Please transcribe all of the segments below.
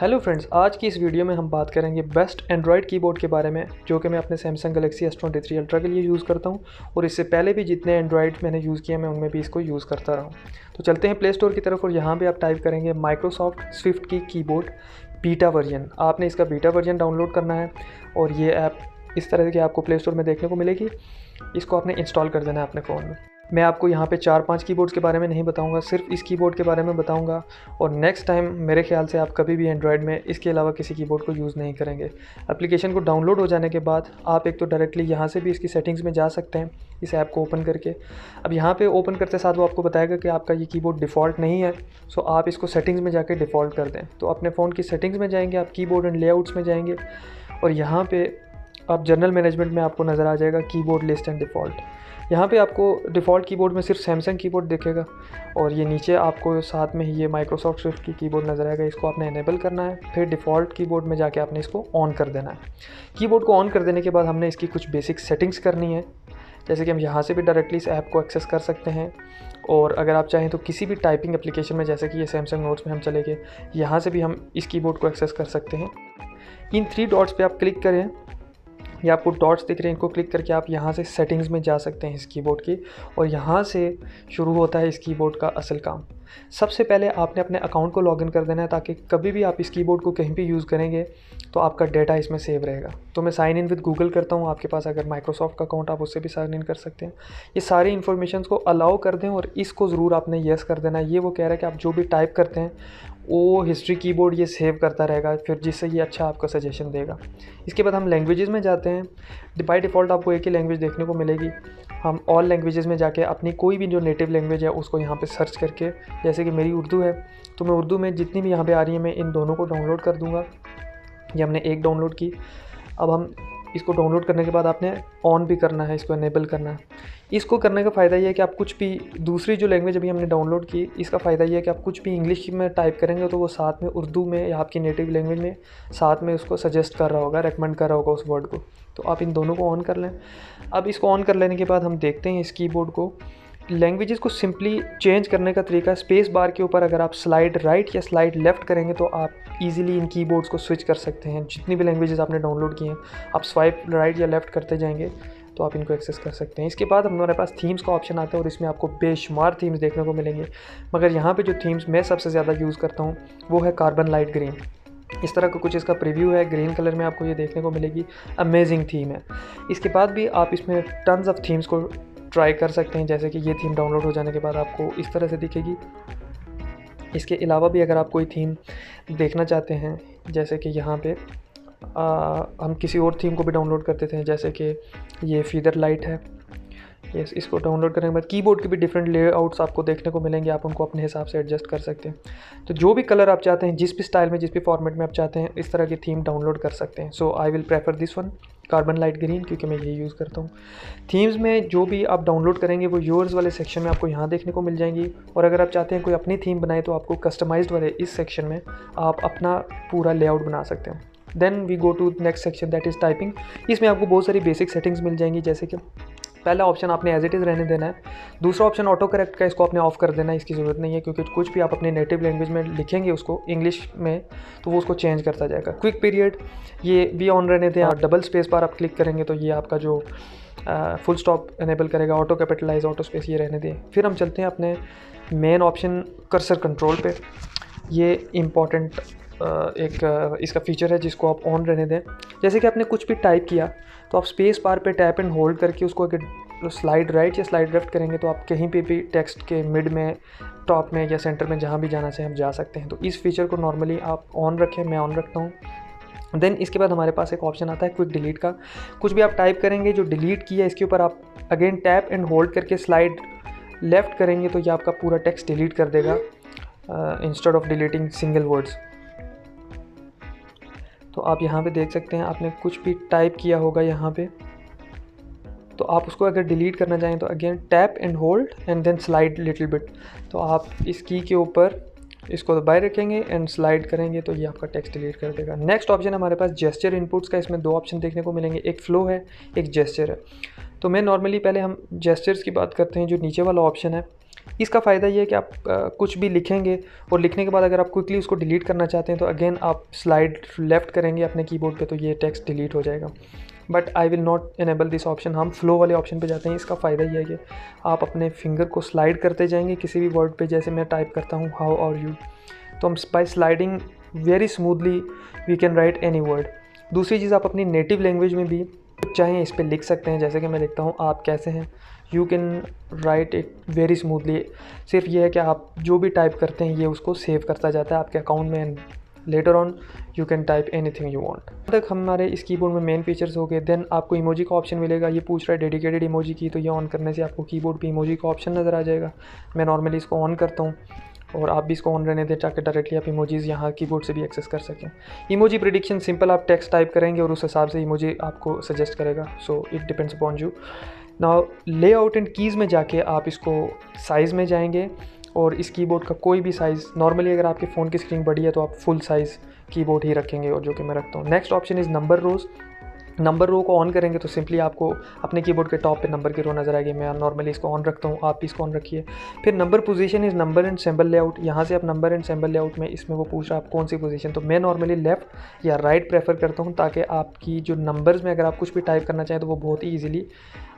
Hello friends, आज की इस वीडियो में हम बात करेंगे बेस्ट एंड्रॉयड कीबोर्ड के बारे में, जो कि मैं अपने सैमसंग गैलेक्सी S23 अल्ट्रा के लिए यूज़ करता हूं और इससे पहले भी जितने एंड्रॉयड मैंने यूज़ किए मैं उनमें भी इसको यूज़ करता रहा हूं। तो चलते हैं प्ले स्टोर की तरफ और यहाँ पे आप टाइप करेंगे माइक्रोसॉफ्ट स्विफ्ट की कीबोर्ड बीटा वर्जन। आपने इसका बीटा वर्जन डाउनलोड करना है और ये ऐप इस तरह की आपको प्ले स्टोर में देखने को मिलेगी। इसको आपने इंस्टॉल कर देना है अपने फ़ोन में। मैं आपको यहाँ पे 4-5 कीबोर्ड्स के बारे में नहीं बताऊँगा, सिर्फ इस कीबोर्ड के बारे में बताऊँगा। और नेक्स्ट टाइम मेरे ख्याल से आप कभी भी एंड्रॉयड में इसके अलावा किसी कीबोर्ड को यूज़ नहीं करेंगे। एप्लीकेशन को डाउनलोड हो जाने के बाद आप एक तो डायरेक्टली यहाँ से भी इसकी सेटिंग्स में जा सकते हैं इस ऐप को ओपन करके। अब यहाँ पे ओपन करते साथ वो आपको बताएगा कि आपका ये कीबोर्ड डिफ़ॉल्ट नहीं है, सो आप इसको सेटिंग्स में जाके डिफ़ॉल्ट कर दें। तो अपने फ़ोन की सेटिंग्स में जाएंगे, आप कीबोर्ड एंड लेआउट्स में जाएंगे और यहाँ पे आप जनरल मैनेजमेंट में आपको नज़र आ जाएगा कीबोर्ड लिस्ट एंड डिफ़ॉल्ट। यहाँ पे आपको डिफ़ॉल्ट कीबोर्ड में सिर्फ सैमसंग कीबोर्ड दिखेगा और ये नीचे आपको साथ में ही ये माइक्रोसॉफ्ट स्विफ्ट की कीबोर्ड नज़र आएगा। इसको आपने इनेबल करना है, फिर डिफ़ॉल्ट कीबोर्ड में जाके आपने इसको ऑन कर देना है। कीबोर्ड को ऑन कर देने के बाद हमने इसकी कुछ बेसिक सेटिंग्स करनी है, जैसे कि हम यहाँ से भी डायरेक्टली इस ऐप को एक्सेस कर सकते हैं। और अगर आप चाहें तो किसी भी टाइपिंग एप्लीकेशन में, जैसे कि ये सैमसंग नोट्स में हम चले गए, यहाँ से भी हम इस कीबोर्ड को एक्सेस कर सकते हैं। इन 3 डॉट्स पे आप क्लिक करें, ये आपको डॉट्स दिख रहे हैं, इनको क्लिक करके आप यहाँ से सेटिंग्स में जा सकते हैं इस कीबोर्ड की। और यहाँ से शुरू होता है इस कीबोर्ड का असल काम। सबसे पहले आपने अपने अकाउंट को लॉगिन कर देना है, ताकि कभी भी आप इस कीबोर्ड को कहीं भी यूज़ करेंगे तो आपका डेटा इसमें सेव रहेगा। तो मैं साइन इन विद गूगल करता हूँ, आपके पास अगर माइक्रोसॉफ्ट का अकाउंट आप उससे भी साइन इन कर सकते हैं। ये सारी इन्फॉर्मेशन को अलाउ कर दें और इसको ज़रूर आपने येस कर देना है। ये वो कह रहा है कि आप जो भी टाइप करते हैं वो हिस्ट्री कीबोर्ड ये सेव करता रहेगा, फिर जिससे ये अच्छा आपको सजेशन देगा। इसके बाद हम लैंग्वेजेस में जाते हैं। बाय डिफ़ॉल्ट आपको एक ही लैंग्वेज देखने को मिलेगी। हम ऑल लैंग्वेजेस में जाके अपनी कोई भी जो नेटिव लैंग्वेज है उसको यहाँ पे सर्च करके, जैसे कि मेरी उर्दू है तो मैं उर्दू में जितनी भी यहाँ पे आ रही है मैं इन दोनों को डाउनलोड कर दूँगा। ये हमने एक डाउनलोड की। अब हम इसको डाउनलोड करने के बाद आपने ऑन भी करना है, इसको इनेबल करना है। इसको करने का फ़ायदा ये है कि आप कुछ भी दूसरी जो लैंग्वेज अभी हमने डाउनलोड की, इसका फ़ायदा ये है कि आप कुछ भी इंग्लिश में टाइप करेंगे तो वो साथ में उर्दू में या आपकी नेटिव लैंग्वेज में साथ में उसको सजेस्ट कर रहा होगा, रेकमेंड कर रहा होगा उस वर्ड को। तो आप इन दोनों को ऑन कर लें। अब इसको ऑन कर लेने के बाद हम देखते हैं इस कीबोर्ड को। लैंग्वेजेस को सिंपली चेंज करने का तरीका, स्पेस बार के ऊपर अगर आप स्लाइड राइट या स्लाइड लेफ़्ट करेंगे तो आप इजीली इन कीबोर्ड्स को स्विच कर सकते हैं। जितनी भी लैंग्वेजेस आपने डाउनलोड की हैं, आप स्वाइप राइट या लेफ़्ट करते जाएंगे तो आप इनको एक्सेस कर सकते हैं। इसके बाद हमारे पास थीम्स का ऑप्शन आता है और इसमें आपको बेशुमार थीम्स देखने को मिलेंगे, मगर यहाँ पे जो थीम्स मैं सबसे ज़्यादा यूज़ करता हूँ वो है कार्बन लाइट ग्रीन। इस तरह का कुछ इसका प्रीव्यू है, ग्रीन कलर में आपको ये देखने को मिलेगी। अमेजिंग थीम है। इसके बाद भी आप इसमें टन्स ऑफ थीम्स को ट्राई कर सकते हैं, जैसे कि ये थीम डाउनलोड हो जाने के बाद आपको इस तरह से दिखेगी। इसके अलावा भी अगर आप कोई थीम देखना चाहते हैं, जैसे कि यहाँ पे हम किसी और थीम को भी डाउनलोड कर देते हैं, जैसे कि ये फीदर लाइट है। यस, इसको डाउनलोड करने के बाद कीबोर्ड के भी डिफरेंट लेआउट्स आपको देखने को मिलेंगे, आप उनको अपने हिसाब से एडजस्ट कर सकते हैं। तो जो भी कलर आप चाहते हैं, जिस भी स्टाइल में, जिस भी फॉर्मेट में आप चाहते हैं, इस तरह की थीम डाउनलोड कर सकते हैं। So I will prefer this one, carbon light green, क्योंकि मैं यही यूज़ करता हूँ। थीम्स में जो भी आप डाउनलोड करेंगे वो योर्स वाले सेक्शन में आपको यहाँ देखने को मिल जाएंगी। और अगर आप चाहते हैं कोई अपनी थीम बनाए तो आपको कस्टमाइज्ड वाले इस सेक्शन में आप अपना पूरा लेआउट बना सकते हैं। Then we go to next section, that is typing. इसमें आपको बहुत सारी बेसिक सेटिंग्स मिल जाएंगी, जैसे कि पहला ऑप्शन आपने एज इट इज़ रहने देना है। दूसरा ऑप्शन ऑटो करेक्ट का, इसको आपने ऑफ कर देना है, इसकी ज़रूरत नहीं है, क्योंकि कुछ भी आप अपने नेटिव लैंग्वेज में लिखेंगे उसको इंग्लिश में तो वो उसको चेंज करता जाएगा। क्विक पीरियड ये भी ऑन रहने दें। डबल स्पेस बार आप क्लिक करेंगे तो ये आपका जो फुल स्टॉप इनेबल करेगा। ऑटो कैपिटलाइज, ऑटो स्पेस ये रहने दें। फिर हम चलते हैं अपने मेन ऑप्शन कर्सर कंट्रोल पे। ये इम्पॉर्टेंट एक इसका फीचर है जिसको आप ऑन रहने दें। जैसे कि आपने कुछ भी टाइप किया तो आप स्पेस बार पे टैप एंड होल्ड करके उसको अगर स्लाइड राइट या स्लाइड लेफ्ट करेंगे तो आप कहीं पे भी टेक्स्ट के मिड में, टॉप में या सेंटर में, जहाँ भी जाना चाहें हम जा सकते हैं। तो इस फीचर को नॉर्मली आप ऑन रखें, मैं ऑन रखता हूँ। देन इसके बाद हमारे पास एक ऑप्शन आता है क्विक डिलीट का। कुछ भी आप टाइप करेंगे जो डिलीट किया इसके ऊपर आप अगेन टैप एंड होल्ड करके स्लाइड लेफ़्ट करेंगे तो ये आपका पूरा टेक्स्ट डिलीट कर देगा instead of deleting single words. तो आप यहाँ पे देख सकते हैं आपने कुछ भी टाइप किया होगा यहाँ पे, तो आप उसको अगर डिलीट करना चाहें तो again tap and hold and then slide little bit. तो आप इस की के ऊपर इसको दबाए रखेंगे एंड स्लाइड करेंगे तो ये आपका टेक्स्ट डिलीट कर देगा। नेक्स्ट ऑप्शन हमारे पास जेस्चर इनपुट्स का। इसमें 2 ऑप्शन देखने को मिलेंगे, एक फ्लो है, एक जेस्चर है। तो मैं नॉर्मली पहले हम जेस्चर्स की बात करते हैं। जो नीचे वाला ऑप्शन है इसका फ़ायदा ये है कि आप कुछ भी लिखेंगे और लिखने के बाद अगर आप क्विकली उसको डिलीट करना चाहते हैं तो अगेन आप स्लाइड लेफ़्ट करेंगे अपने कीबोर्ड पे, तो ये टेक्स्ट डिलीट हो जाएगा। But I will not enable this option. हम फ्लो वाले ऑप्शन पे जाते हैं। इसका फ़ायदा ये है कि आप अपने फिंगर को स्लाइड करते जाएंगे किसी भी वर्ड पे। जैसे मैं टाइप करता हूँ हाउ आर यू, तो हम by sliding very smoothly we can write any word. दूसरी चीज़, आप अपनी नेटिव लैंग्वेज में भी चाहें इस पर लिख सकते हैं। जैसे कि मैं लिखता हूँ आप कैसे हैं, you can write it very smoothly. सिर्फ ये है कि आप जो भी टाइप करते हैं ये उसको सेव करता जाता है आपके अकाउंट में, and later on you can type anything you want. तक हमारे इस कीबोर्ड में मेन फीचर्स हो गए। देन आपको इमोजी का ऑप्शन मिलेगा। ये पूछ रहा है डेडिकेटेड इमोजी की, तो ये ऑन करने से आपको कीबोर्ड पे इमोजी का ऑप्शन नज़र आ जाएगा। मैं नॉर्मली इसको ऑन करता हूँ और आप भी इसको ऑन रहने दें ताकि डायरेक्टली आप इमोजीज़ यहाँ कीबोर्ड से भी एक्सेस कर सकें। इमोजी प्रेडिक्शन सिंपल, आप टेक्स्ट टाइप करेंगे और उस हिसाब से इमोजी आपको सजेस्ट करेगा। So it depends upon you. Now layout and keys में जाके आप इसको साइज़ में जाएंगे और इस कीबोर्ड का कोई भी साइज़, नॉर्मली अगर आपके फ़ोन की स्क्रीन बड़ी है तो आप फुल साइज़ कीबोर्ड ही रखेंगे, और जो कि मैं रखता हूँ। Next option is number rows. Number row को ऑन करेंगे तो सिंपली आपको अपने कीबोर्ड के टॉप पे नंबर की रो नज़र आएगी। मैं नॉर्मली इसको ऑन रखता हूँ, आप भी इसको ऑन रखिए। फिर number position is number and symbol layout. यहाँ से आप नंबर एंड सिंबल लेआउट में, इसमें वो पूछ रहा है आप कौन सी पोजीशन, तो मैं नॉर्मली लेफ़्ट या राइट प्रेफर करता हूँ ताकि आपकी जो नंबर्स में अगर आप कुछ भी टाइप करना चाहें तो वो बहुत ही ईजिली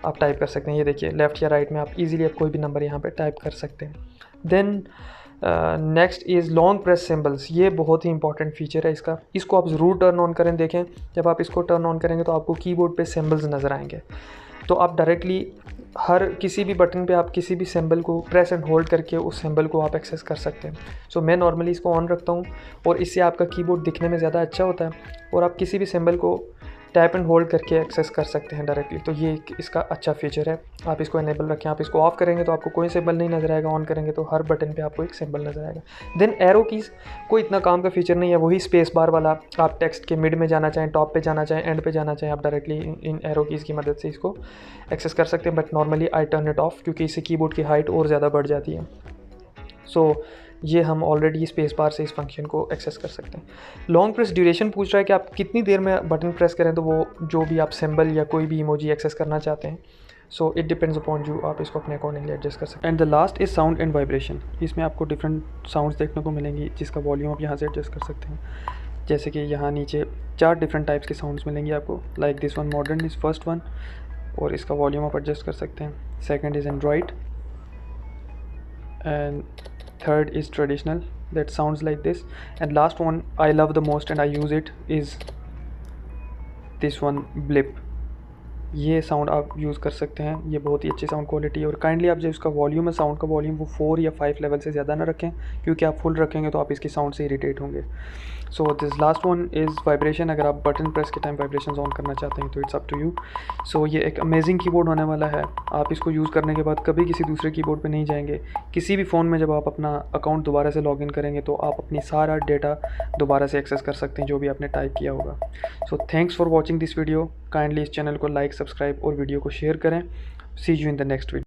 आप टाइप कर सकते हैं। ये देखिए लेफ़्ट या राइट में आप ईजिली कोई भी नंबर यहाँ पर टाइप कर सकते हैं। Then next is long press symbols. ये बहुत ही इंपॉर्टेंट फीचर है इसका, इसको आप ज़रूर टर्न ऑन करें। देखें जब आप इसको टर्न ऑन करेंगे तो आपको कीबोर्ड पे सिंबल्स नज़र आएंगे, तो आप डायरेक्टली हर किसी भी बटन पे आप किसी भी सिंबल को प्रेस एंड होल्ड करके उस सिंबल को आप एक्सेस कर सकते हैं। सो मैं नॉर्मली इसको ऑन रखता हूँ और इससे आपका कीबोर्ड दिखने में ज़्यादा अच्छा होता है और आप किसी भी सिंबल को टैप एंड होल्ड करके एक्सेस कर सकते हैं डायरेक्टली। तो ये इसका अच्छा फीचर है, आप इसको इनेबल रखें। आप इसको ऑफ करेंगे तो आपको कोई सिंबल नहीं नज़र आएगा, ऑन करेंगे तो हर बटन पे आपको एक सिंबल नज़र आएगा। देन एरो कीज़ कोई इतना काम का फीचर नहीं है, वही स्पेस बार वाला। आप टेक्स्ट के मिड में जाना चाहें, टॉप पे जाना चाहें, एंड पे जाना चाहें, आप डायरेक्टली इन एरो कीज़ की मदद से इसको एक्सेस कर सकते हैं। But normally I turn it of क्योंकि इससे कीबोर्ड की हाइट और ज़्यादा बढ़ जाती है। सो ये हम ऑलरेडी स्पेस बार से इस फंक्शन को एक्सेस कर सकते हैं। लॉन्ग प्रेस ड्यूरेशन पूछ रहा है कि आप कितनी देर में बटन प्रेस करें तो वो जो भी आप सिंबल या कोई भी इमोजी एक्सेस करना चाहते हैं। So it depends upon you, आप इसको अपने अकॉर्डिंगली एडजस्ट कर सकते हैं। And the last is sound and vibration. इसमें आपको डिफरेंट साउंड्स देखने को मिलेंगी जिसका वॉल्यूम आप यहाँ से एडजस्ट कर सकते हैं। जैसे कि यहाँ नीचे 4 डिफरेंट टाइप्स के साउंड्स मिलेंगे आपको। Like this one modern is first one, और इसका वॉल्यूम आप एडजस्ट कर सकते हैं। Second is Android, and third is traditional, that sounds like this, and last one I love the most and I use it is this one, blip। ये sound आप use कर सकते हैं, ये बहुत ही अच्छी साउंड क्वालिटी है। और काइंडली आप जो इसका वॉल्यूम है, साउंड का वॉल्यूम, वो 4 या 5 लेवल से ज़्यादा ना रखें क्योंकि आप फुल रखेंगे तो आप इसकी साउंड से इरिटेट होंगे। So this last one is vibration. अगर आप बटन प्रेस के टाइम वाइब्रेशन ऑन करना चाहते हैं तो इट्स अप टू यू। सो ये एक अमेजिंग कीबोर्ड होने वाला है। आप इसको यूज़ करने के बाद कभी किसी दूसरे कीबोर्ड पे नहीं जाएंगे। किसी भी फ़ोन में जब आप अपना अकाउंट दोबारा से लॉगिन करेंगे तो आप अपनी सारा डेटा दोबारा से एक्सेस कर सकते हैं जो भी आपने टाइप किया होगा। So thanks for watching this video. Kindly इस चैनल को लाइक, सब्सक्राइब और वीडियो को शेयर करें। See you in the next video.